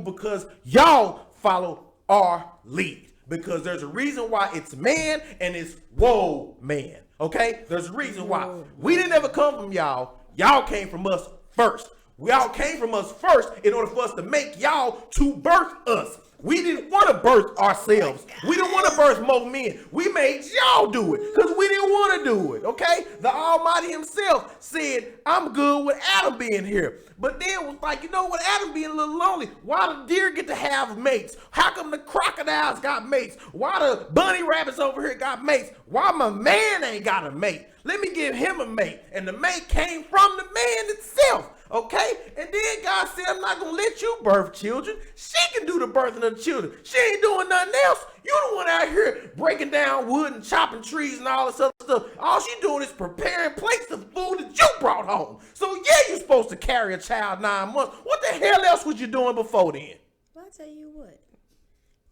because y'all follow our lead. Because there's a reason why it's man and it's whoa man. Okay? There's a reason why. We didn't ever come from y'all. Y'all came from us first. We all came from us first in order for us to make y'all to birth us. We didn't want to birth ourselves. We didn't want to birth more men. We made y'all do it because we didn't want to do it, okay? The Almighty himself said, I'm good with Adam being here. But then was like, you know what, Adam being a little lonely. Why the deer get to have mates? How come the crocodiles got mates? Why the bunny rabbits over here got mates? Why my man ain't got a mate? Let me give him a mate. And the mate came from the man itself. Okay? And then God said, I'm not going to let you birth children. She can do the birthing of the children. She ain't doing nothing else. You the one out here breaking down wood and chopping trees and all this other stuff. All she doing is preparing plates of food that you brought home. So yeah, you're supposed to carry a child 9 months. What the hell else was you doing before then? Well, I tell you what.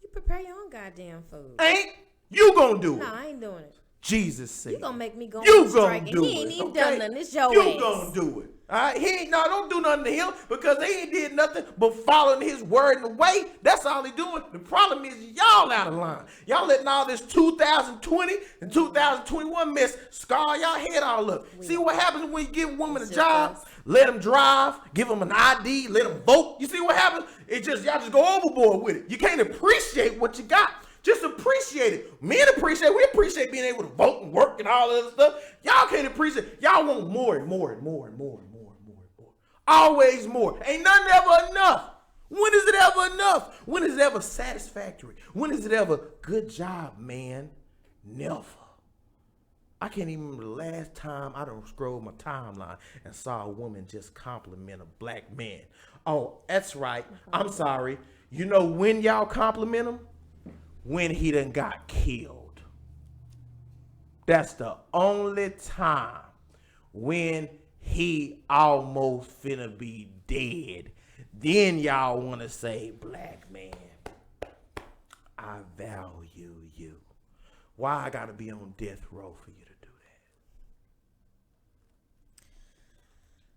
You prepare your own goddamn food. Ain't you gonna do it? No, I ain't doing it. Jesus said. You gonna make me go You on strike, gonna and do he ain't it, even okay? done nothing. It's your You ass. gonna do it. All right, don't do nothing to him because he ain't did nothing but following his word and the way. That's all he doing. The problem is y'all out of line. Y'all letting all this 2020 and 2021 mess scar y'all head all up. See what happens when you give women a job? Let them drive, give them an ID, let them vote. You see what happens? Y'all just go overboard with it. You can't appreciate what you got. Just appreciate it. We appreciate being able to vote and work and all that other stuff. Y'all can't appreciate. Y'all want more and more and more and more and more and more and more. Always more. Ain't nothing ever enough. When is it ever enough? When is it ever satisfactory? When is it ever good job, man? Never. I can't even remember the last time I done scrolled my timeline and saw a woman just compliment a black man. Oh, that's right. I'm sorry. You know when y'all compliment him? When he done got killed. That's the only time when he almost finna be dead. Then y'all want to say, black man, I value you. Why I gotta be on death row for you to do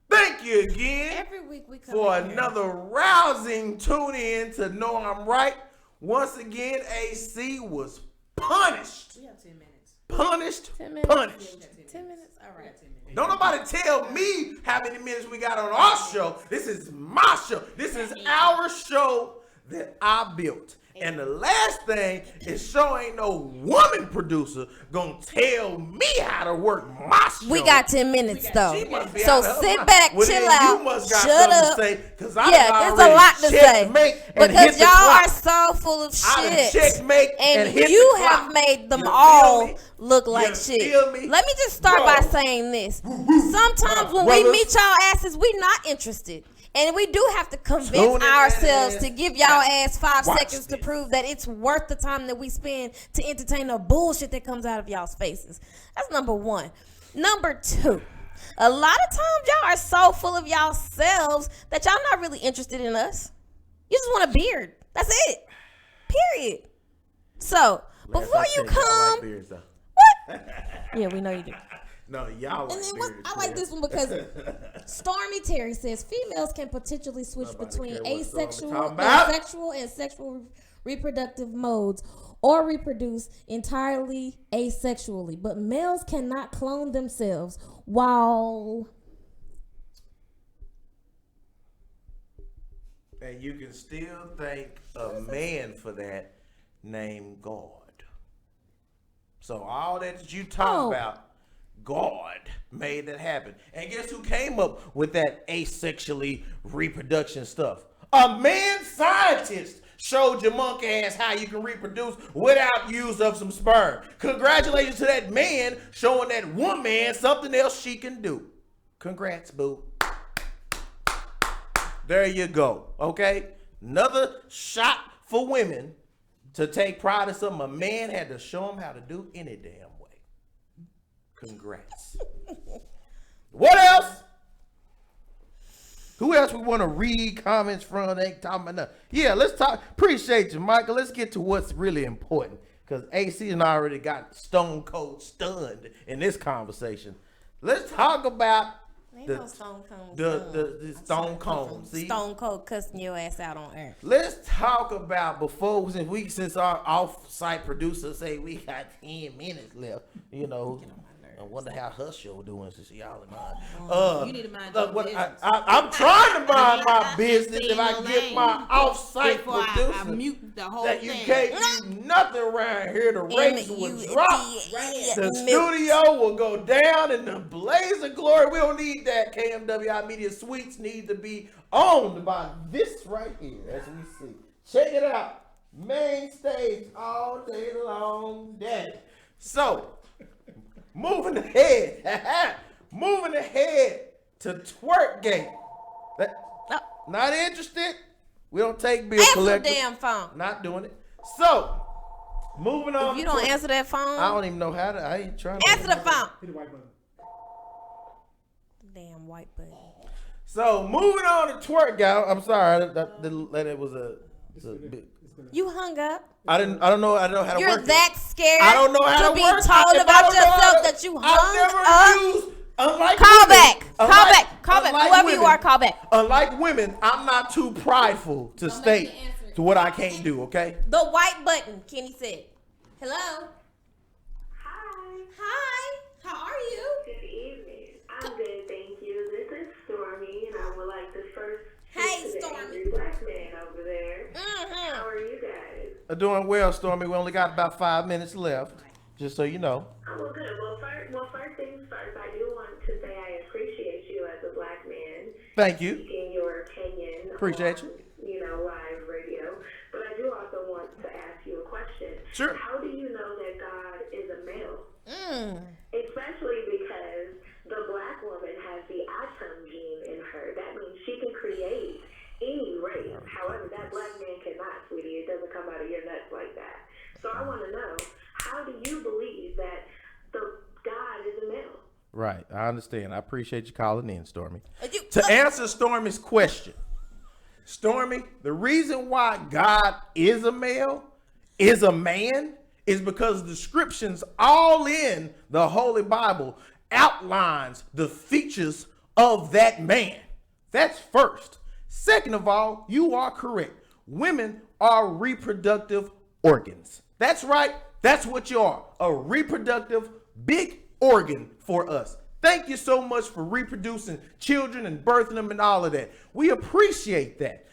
that? Thank you again Every week we come for in here. another rousing tune in to Know I'm Right. Once again, AC was punished. We have 10 minutes. Punished. 10 minutes. Punished. 10 minutes? All right. Don't nobody tell me how many minutes we got on our show. This is my show. This is our show that I built. And the last thing is sure ain't no woman producer gonna tell me how to work my show. We got 10 minutes though. She must be So out of her sit mind. back, Well, chill then out, you must got shut something up. to say, 'cause I Yeah, done there's a lot to already say. checkmate and Because hit the y'all clock. are so full of I done shit. checkmate and hit you the have clock. made them You feel all me? look like You shit. feel me? Let me just start Bro. by saying this. Sometimes when we Brothers. meet y'all asses, we not interested. And we do have to convince Tune in ourselves and to give y'all ass 5 watch seconds to this. prove that it's worth the time that we spend to entertain the bullshit that comes out of y'all's faces. That's number one. Number two, a lot of times y'all are so full of yourselves that y'all not really interested in us. You just want a beard. That's it. Period. So, Last before I you checked, y'all come, like beards, though. what? Yeah, we know you do. No, y'all like And then beards, I like man. this one because Stormy Terry says females can potentially switch Nobody between care what Stormy asexual, talking about. sexual, and sexual reproductive modes or reproduce entirely asexually, but males cannot clone themselves while And you can still thank a man for that named God. So all that you talk Oh. about, God made that happen. And guess who came up with that asexually reproduction stuff? A man scientist showed your monkey ass how you can reproduce without use of some sperm. Congratulations to that man showing that woman something else she can do. Congrats, boo. There you go. Okay? Another shot for women to take pride in something a man had to show them how to do any damn way. Congrats. What else? Who else we want to read comments from? They ain't talking about nothing. Yeah, let's talk. Appreciate you, Michael. Let's get to what's really important. Because AC and I already got stone cold stunned in this conversation. Let's talk about no stone cold. the stone cold. See? Stone cold cussing your ass out on air. Let's talk about since our off-site producer say we got 10 minutes left. You know, I wonder how her show doing since y'all in mine. You need to mind your business. I'm trying to mind my business. Stay If in I your get lane my off-site before producer, I mute the whole that you thing. can't do nothing around here. The rates will drop. The Milk. studio will go down in the blaze of glory. We don't need that. KMWI Media Suites need to be owned by this right here, as we see. Check it out. Main stage all day long, daddy. So, moving ahead. Moving ahead to Twerkgate. Not interested. We don't take bill Answer the collectors. damn phone. Not doing it. So, moving on. If you don't answer that phone, I don't even know how to. I ain't trying to. answer the phone. Hit the white button. Damn white button. So, moving on to Twerkgate. I'm sorry. That it was a bit. You hung up. I don't know how to You're work it. that scared I don't know how to be work it. told If I about don't know how yourself to- that you I've hung never up. used, unlike Call women, back. Call unlike- back. Call back. unlike Whoever you women- are, call back. Unlike women, I'm not too prideful to state to what I can't do, okay? The white button, Kenny said. Hello. Hi. Hi. How are you? Good evening. I'm good, thank you. This is Stormy, and I would like to first Hey, speak to the Stormy. angry black man over there. Mm-hmm. How are you guys? Doing well, Stormy. We only got about 5 minutes left, just so you know. Oh, well, good. First things first, I do want to say I appreciate you as a black man Thank you. speaking your opinion Appreciate on, live radio. But I do also want to ask you a question. Sure. How do you know that God is a male? Mm. Especially because the black woman has the atom gene in her. That means she can create any race. However, that black man cannot, sweetie. It doesn't come out of your nuts like that. So I want to know, how do you believe that the God is a male? Right, I understand. I appreciate you calling in, Stormy. You- To answer Stormy's question, Stormy, the reason why God is a male, is a man, is because the descriptions all in the Holy Bible outlines the features of that man. That's first. Second of all, you are correct. Women are reproductive organs. That's right. That's what you are. A reproductive big organ for us. Thank you so much for reproducing children and birthing them and all of that. We appreciate that.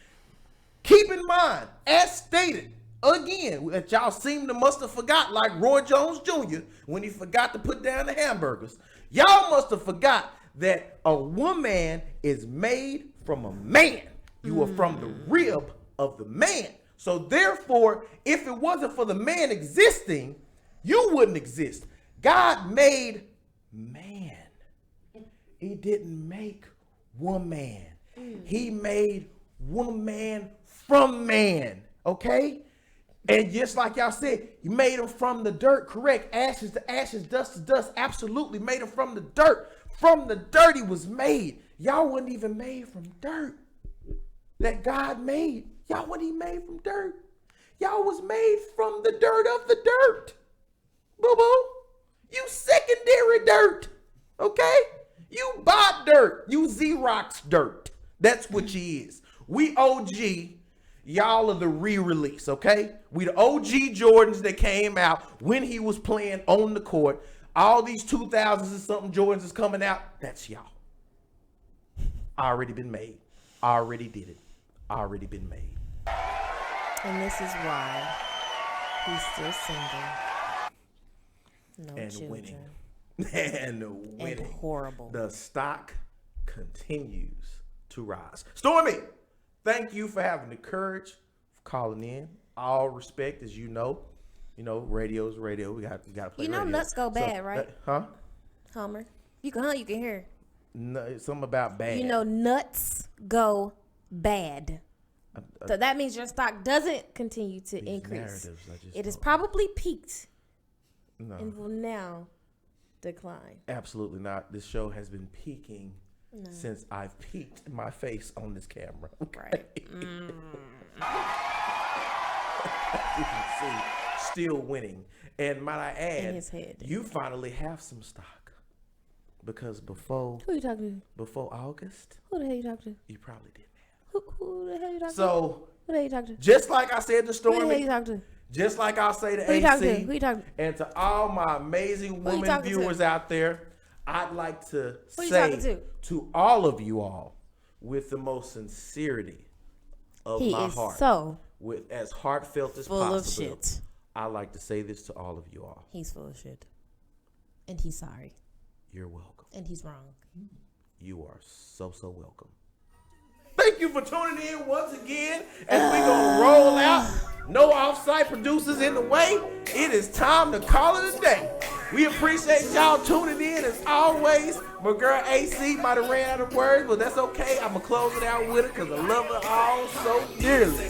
Keep in mind, as stated, again, that y'all seem to must have forgot, like Roy Jones Jr., when he forgot to put down the hamburgers. Y'all must have forgot that a woman is made from a man. You are from the rib of the man. So therefore, if it wasn't for the man existing, you wouldn't exist. God made man. He didn't make woman. He made woman from man. Okay? And just like y'all said, you made him from the dirt, correct? Ashes to ashes, dust to dust, absolutely. Made him from the dirt. From the dirt he was made. Y'all wasn't even made from dirt. That God made. Y'all wasn't even made from dirt. Y'all was made from the dirt of the dirt. Boo-boo. You secondary dirt. Okay? You bought dirt. You Xerox dirt. That's what you is. We OG. Y'all are the re-release, okay? We the OG Jordans that came out when he was playing on the court. All these 2000s and something Jordans is coming out. That's y'all. Already been made. Already did it. Already been made. And this is why he's still single. No And children. winning. And winning. And horrible. The stock continues to rise. Stormy, thank you for having the courage of calling in. All respect, as you know. You know, radio's radio. We got to play You know radio. nuts go bad, right? Huh? Homer. You can hear. No, it's something about bad. You know nuts go bad. So that means your stock doesn't continue to These increase. narratives I just It has don't- probably peaked No, and will now decline. absolutely not. This show has been peaking since I've peeked my face on this camera. Right. You can see, still winning. And might I add, In his head. you finally have some stock. Because before Who you talking August, to? Who the hell you talking to? you probably didn't have. Who the hell you talking to? So, Who the hell you talking to? just like I said to Who the hell you Stormy, talking to? Just like I'll say to Who you talking to? AC Who you talking to? and to all my amazing you women talking to? viewers out there, I'd like to Who you say talking to all of you all, with the most sincerity of He my is heart, so with as heartfelt as full possible, of shit. I'd like to say this to all of you all. He's full of shit. And he's sorry. You're welcome. And he's wrong. You are so welcome. Thank you for tuning in once again as we gonna roll out. No off-site producers in the way. It is time to call it a day. We appreciate y'all tuning in as always. My girl AC might have ran out of words, but that's okay. I'm gonna close it out with her because I love her all so dearly.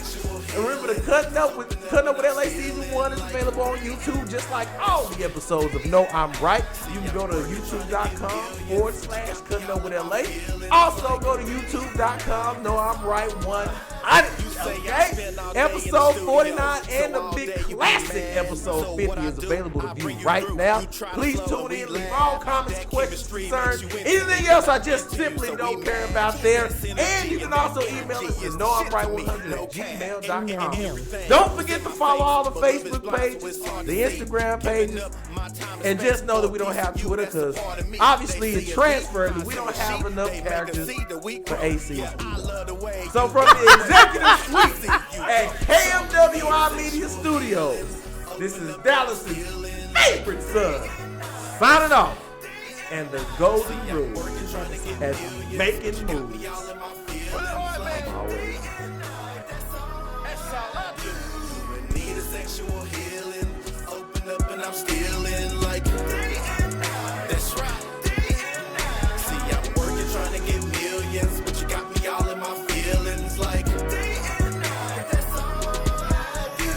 And remember, the Cutting Up with LA Season 1 is available on YouTube, just like all the episodes of No, I'm Right. You can go to youtube.com/Cutting Up with LA. Also go to youtube.com, No, I'm Right 1. Okay? Episode 49 and the big classic episode 50 is available to view right now. Please tune in, leave all comments, questions, concerns, anything else I just simply don't care about there. And you can also email us at noamright100@gmail.com. Don't forget to follow all the Facebook pages, the Instagram pages, and just know that we don't have Twitter because obviously it transferred and we don't have enough characters for AC. So from the executive suite at KMWI Media Studios, this is Dallas's favorite son signing off, and the Golden Rule as making moves. Need a sexual healing. Open up and I'm still